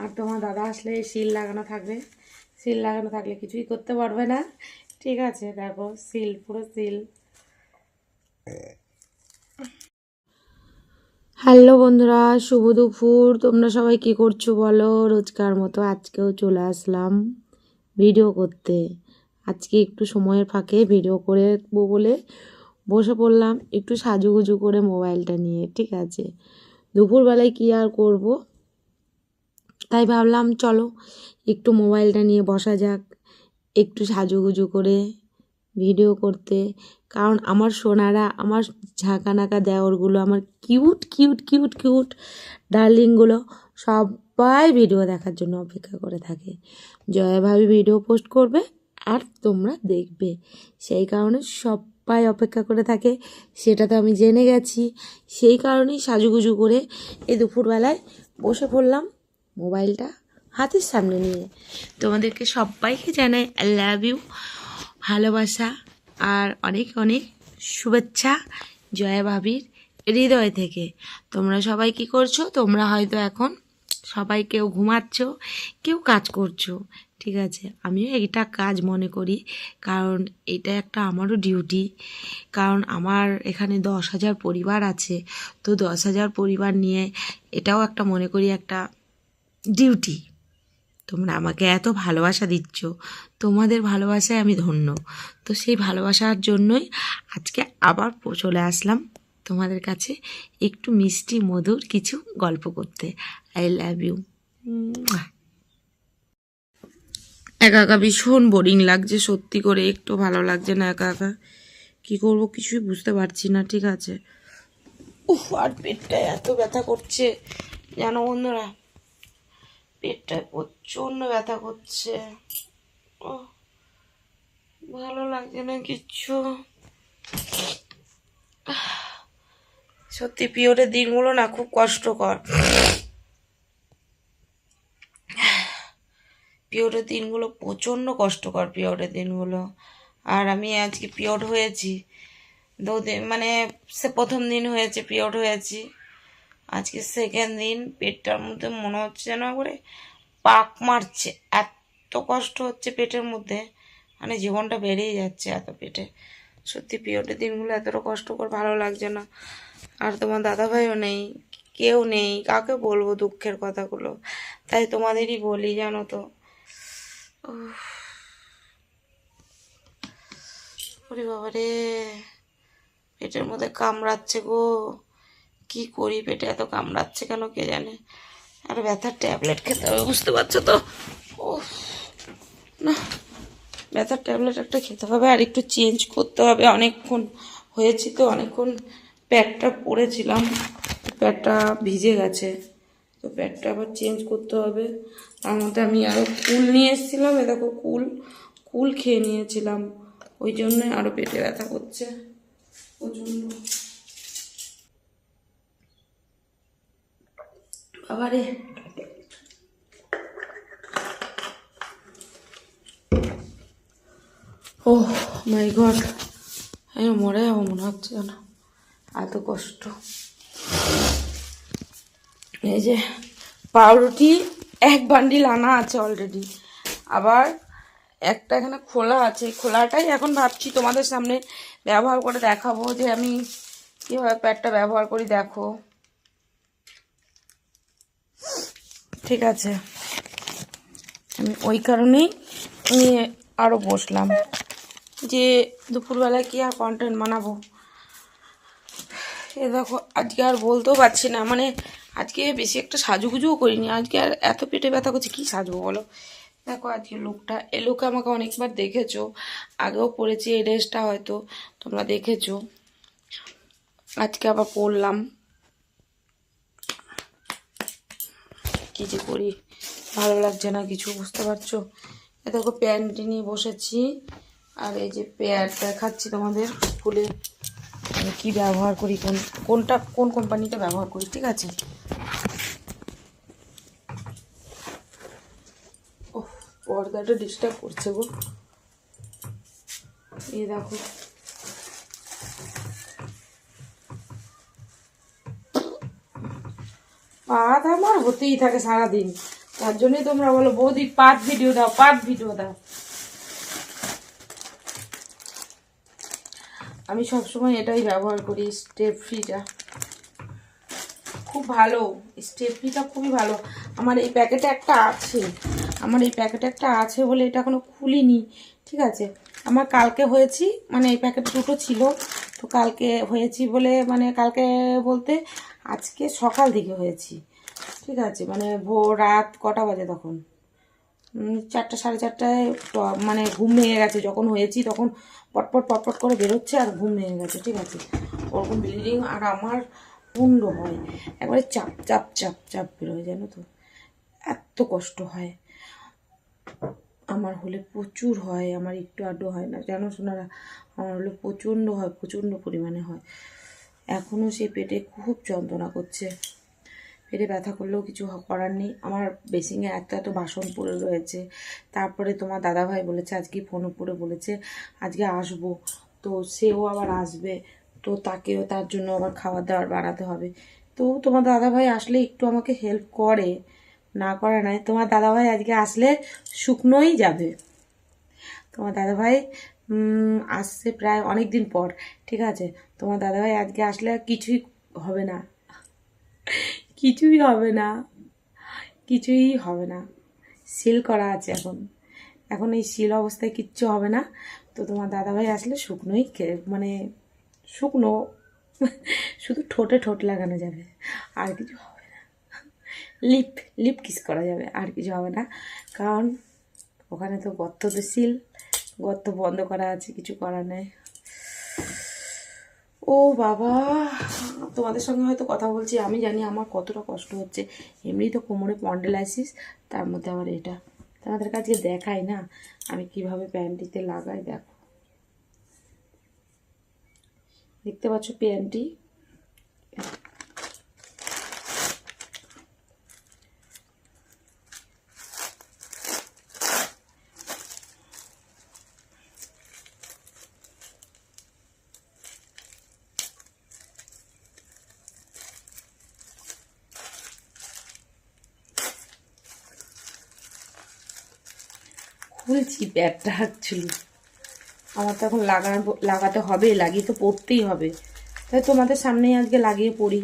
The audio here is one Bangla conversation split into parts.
আর তোমার দাদা আসলে সিল লাগানো থাকবে, সিল লাগানো থাকলে কিছুই করতে পারবে না। ঠিক আছে, দেখো সিল, পুরো সিল। হ্যালো বন্ধুরা, শুভ দুপুর। তোমরা সবাই কি করছো বলো? রোজকার মতো আজকেও চলে আসলাম ভিডিও করতে। আজকে একটু সময়ের ফাঁকে ভিডিও করবো বলে বসে পড়লাম একটু সাজুগুজু করে মোবাইলটা নিয়ে। ঠিক আছে, দুপুরবেলায় কি আর করব, তাই ভাবলাম চলো একটু মোবাইলটা নিয়ে বসা যাক, একটু সাজুগুজু করে ভিডিও করতে। কারণ আমার সোনারা, আমার ঝাঁকানাকা দেওরগুলো, আমার কিউট কিউট কিউট কিউট ডার্লিংগুলো সবাই ভিডিও দেখার জন্য অপেক্ষা করে থাকে। জয়া ভাবি ভিডিও পোস্ট করবে আর তোমরা দেখবে, সেই কারণে সবাই অপেক্ষা করে থাকে। সেটা তো আমি জেনে গেছি, সেই কারণেই সাজুগুজু করে এই দুপুরবেলায় বসে পড়লাম মোবাইলটা হাতের সামনে নিয়ে। তোমাদেরকে সবাইকে জানাই আই লাভ ইউ, ভালোবাসা আর অনেক অনেক শুভেচ্ছা জয়া ভাবির হৃদয় থেকে। তোমরা সবাই কি করছো? তোমরা হয়তো এখন সবাই কেউ ঘুমাচ্ছ, কেউ কাজ করছো। ঠিক আছে, আমিও এটা কাজ মনে করি, কারণ এটা একটা আমারও ডিউটি। কারণ আমার এখানে 10,000 পরিবার আছে, তো 10,000 পরিবার নিয়ে এটাও একটা মনে করি একটা ডিউটি। তোমরা আমাকে এত ভালোবাসা দিচ্ছ, তোমাদের ভালোবাসায় আমি ধন্য। তো সেই ভালোবাসার জন্যই আজকে আবার চলে আসলাম তোমাদের কাছে একটু মিষ্টি মধুর কিছু গল্প করতে। I love you. একা একা ভীষণ বোরিং লাগছে, সত্যি করে একটু ভালো লাগছে না একা একা। কী করবো কিছুই বুঝতে পারছি না। ঠিক আছে, উফ, আর পেটটা এত ব্যথা করছে জানো বন্ধুরা, পেটটায় প্রচণ্ড ব্যথা করছে। ও, ভালো লাগছে না কিচ্ছু। সত্যি পিরিয়ডের দিনগুলো না খুব কষ্টকর। পিরিয়ডের দিনগুলো প্রচণ্ড কষ্টকর, পিরিয়ডের দিনগুলো। আর আমি আজকে পিরিয়ড হয়েছি 2 দিন, মানে সে প্রথম দিন হয়েছে পিরিয়ড হয়েছি, আজকে সেকেন্ড দিন। পেটটার মধ্যে মনে হচ্ছে যেন করে পাক মারছে, এত কষ্ট হচ্ছে পেটের মধ্যে, মানে জীবনটা বেরিয়ে যাচ্ছে এত পেটে। সত্যি পিরিয়ডের দিনগুলো এতটা কষ্টকর, ভালো লাগছে না। আর তোমার দাদাভাইও নেই, কেউ নেই, কাকে বলবো দুঃখের কথাগুলো, তাই তোমাদেরই বলি জানো তো। ওরে বাবারে, পেটের মধ্যে কামড়াচ্ছে গো, কি করি, পেটে এত কামড়াচ্ছে কেন কে জানে। আর ব্যথার ট্যাবলেট খেতে হবে, বুঝতে পারছো তো। ও না, ব্যথার ট্যাবলেট একটা খেতে হবে, আর একটু চেঞ্জ করতে হবে। অনেকক্ষণ হয়েছি তো, অনেকক্ষণ প্যাডটা পরেছিলাম, প্যাডটা ভিজে গেছে, তো প্যাডটা আবার চেঞ্জ করতে হবে। তার মধ্যে আমি আরও কুল নিয়ে এসেছিলাম, এ দেখো কুল, কুল খেয়ে নিয়েছিলাম, ওই জন্যই আরও পেটে ব্যথা করছে প্রচণ্ড। বাবারে, ও মাই গড, আমি মরে যাবো মনে হচ্ছে না, এত কষ্ট। এই যে পাউরুটি 1 বান্ডিল আনা আছে অলরেডি, আবার একটা এখানে খোলা আছে, খোলাটাই এখন ভাবছি তোমাদের সামনে ব্যবহার করে দেখাবো যে আমি কীভাবে প্যাডটা ব্যবহার করি, দেখো। ঠিক আছে, আমি ওই কারণেই নিয়ে আরও বসলাম যে দুপুরবেলায় কি আর কন্টেন্ট বানাবো। এ দেখো, আজকে আর বলতেও পারছি না, মানে আজকে বেশি একটা সাজুগুজুও করিনি, আজকে আর এত পেটে ব্যথা করছে, কী সাজবো বলো। দেখো আজকে লুকটা, এই লুকে আমাকে অনেকবার দেখেছো, আগেও পরেছি এই ড্রেসটা, হয়তো তোমরা দেখেছো, আজকে আবার পরলাম। কী যে করি, ভালো লাগছে না কিছু, বুঝতে পারছো। এ দেখো প্যান্টটি নিয়ে বসেছি, আর এই যে প্যাড দেখাচ্ছি তোমাদের খুলে আমি কী ব্যবহার করি, কোন কোম্পানিটা ব্যবহার করি। ঠিক আছে, ও পর্দাটা ডিস্টার্ব করছে গো। এই দেখো, পাত আমার হতেই থাকে সারাদিন, তার জন্যই তোমরা বলো বৌদি পার্ট ভিডিও দাও, পার্ট ভিডিও দাও। আমি সবসময় এটাই ব্যবহার করি, স্টেপ ফ্রিটা খুব ভালো, স্টেপ ফ্রিটা খুবই ভালো। আমার এই প্যাকেটে একটা আছে, বলে এটা এখনো খুলিনি, ঠিক আছে। আমার কালকে হয়েছি, মানে এই প্যাকেট দুটো ছিল, তো কালকে হয়েছি বলে, মানে কালকে বলতে আজকে সকাল দিকে হয়েছি, ঠিক আছে। মানে রাত কটা বাজে তখন, 4টা 4:30টায়, মানে ঘুম ভেঙে গেছে যখন হয়েছি, তখন পটপট পটপট করে বেরোচ্ছে আর ঘুম ভেঙে গেছে, ঠিক আছে। ওরকম ব্লিডিং, আর আমার পুণ্ড হয়, একবারে চাপ চাপ চাপ চাপ বেরোয়, জানো তো, এত কষ্ট হয় আমার হলে, প্রচুর হয় আমার, একটু আধটু হয় না, জানো শোনারা, আমার হলে প্রচণ্ড হয়, প্রচণ্ড পরিমাণে হয়। এখনও সেই পেটে খুব যন্ত্রণা করছে, পেটে ব্যথা করলেও কিছু করার নেই। আমার বেসিংয়ে এত বাসন পড়ে রয়েছে। তারপরে তোমার দাদাভাই বলেছে, আজকে ফোন করে বলেছে আজকে আসবো, তো সেও আবার আসবে, তো তাকেও, তার জন্য আবার খাবার দাবার বানাতে হবে। তো তোমার দাদাভাই আসলে একটু আমাকে হেল্প করে, না করে নাই। তোমার দাদাভাই আজকে আসলে শুকনোই যাবে। তোমার দাদাভাই আসছে প্রায় অনেক দিন পর, ঠিক আছে। তোমার দাদাভাই আজকে আসলে কিছুই হবে না, কিছুই হবে না, কিছুই হবে না, সিল করা আছে এখন, এখন এই সিল অবস্থায় কিচ্ছু হবে না। তো তোমার দাদাভাই আসলে শুকনোই, মানে শুকনো, শুধু ঠোঁটে ঠোঁট লাগানো যাবে, আর কিছু হবে না। লিপ লিপ কিস করা যাবে, আর কিছু হবে না, কারণ ওখানে তো গর্ত, তো সিল, গর্ত বন্ধ করা আছে, কিছু করার নেই। ও বাবা, তোমাদের সঙ্গে হয়তো কথা বলছি, আমি জানি আমার কতটা কষ্ট হচ্ছে। এমনি তো কোমরে স্পন্ডিলাইসিস, তার মধ্যে আবার এটা। তোমাদের কাছে দেখাই না আমি কিভাবে প্যান্টিতে লাগাই, দেখো, দেখতে পাচ্ছ প্যান্টি, খুলছি প্যাডটা অ্যাকচুয়ালি, আমার তো এখন লাগাতে হবে, লাগিয়ে তো পড়তেই হবে, তাই তোমাদের সামনেই আজকে লাগিয়ে পড়ি।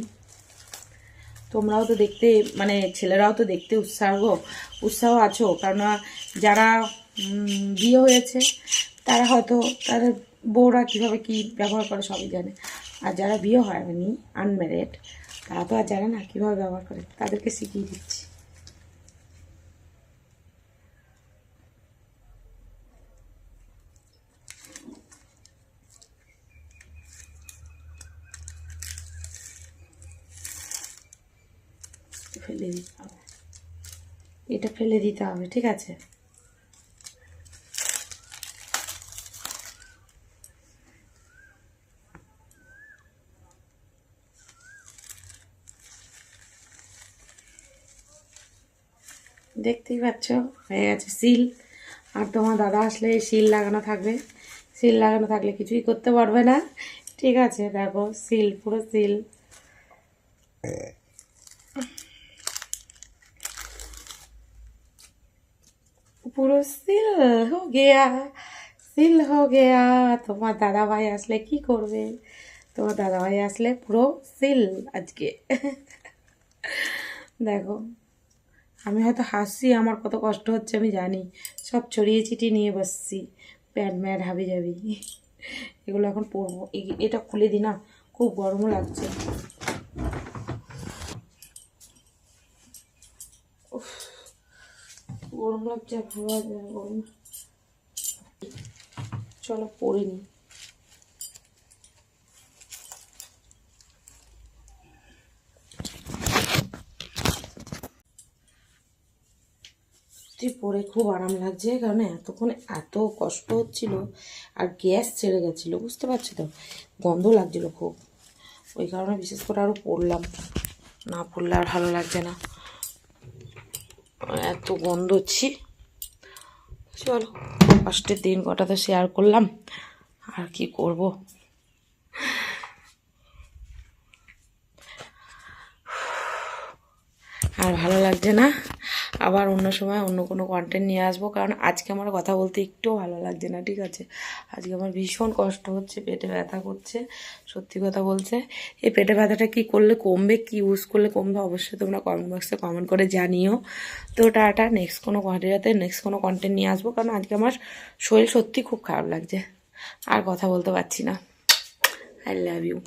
তোমরাও তো দেখতে, মানে ছেলেরাও তো দেখতে উৎসাহ আছো, কারণ যারা বিয়ে হয়েছে তারা হয়তো তাদের বউরা কীভাবে কী ব্যবহার করে সবই জানে, আর যারা বিয়ে হয়নি, আনম্যারিড, তারা তো আর জানে না কীভাবে ব্যবহার করে, তাদেরকে শিখিয়ে দিচ্ছি। ফেলে দিতে হবে, এটা ফেলে দিতে হবে, ঠিক আছে। দেখতেই পাচ্ছ হয়ে গেছে সিল, আর তোমার দাদা আসলে সিল লাগানো থাকবে, সিল লাগানো থাকলে কিছুই করতে পারবে না, ঠিক আছে। দেখো সিল, পুরো সিল, পুরো সিল হো গেয়া, সিল হো গেয়া। তোমার দাদাভাই আসলে কি করবে, তোমার দাদাভাই আসলে পুরো সিল আজকে। দেখো, আমি হয়তো হাসছি, আমার কত কষ্ট হচ্ছে আমি জানি, সব ছড়িয়ে ছিটিয়ে নিয়ে বসছি, প্যান্ট ম্যাট হাবি যাবি, এগুলো এখন পরবো। এটা খুলে দিই না, খুব গরমও লাগছে। গরম লাগছে, ভালো লাগছে না গরম, চলো পরে নি। পরে খুব আরাম লাগছে, কারণ এতক্ষণ এত কষ্ট হচ্ছিল, আর গ্যাস ছেড়ে গেছিলো, বুঝতে পারছি তো, গন্ধ লাগছিলো খুব, ওই কারণে বিশেষ করে আরও পরলাম, না পরলে আর ভালো লাগছে না, এত গন্ধ হচ্ছি। চলো, কষ্টের দিন কটা তো শেয়ার করলাম, আর কি করব। আর ভালো লাগছে না, আবার অন্য সময় অন্য কোনো কন্টেন্ট নিয়ে আসবো, কারণ আজকে আমার কথা বলতে একটুও ভালো লাগছে না, ঠিক আছে? আজকে আমার ভীষণ কষ্ট হচ্ছে, পেটে ব্যথা করছে, সত্যি কথা বলতে। এই পেটে ব্যথাটা কী করলে কমবে, কী ইউজ করলে কমবে, অবশ্যই তোমরা কমেন্ট বক্সে কমেন্ট করে জানিও। তো টাটা, নেক্সট কোনো ভিডিওতে নেক্সট কোনো কন্টেন্ট নিয়ে আসবো, কারণ আজকে আমার শরীর সত্যি খুব খারাপ লাগছে, আর কথা বলতে পারছি না। I love you.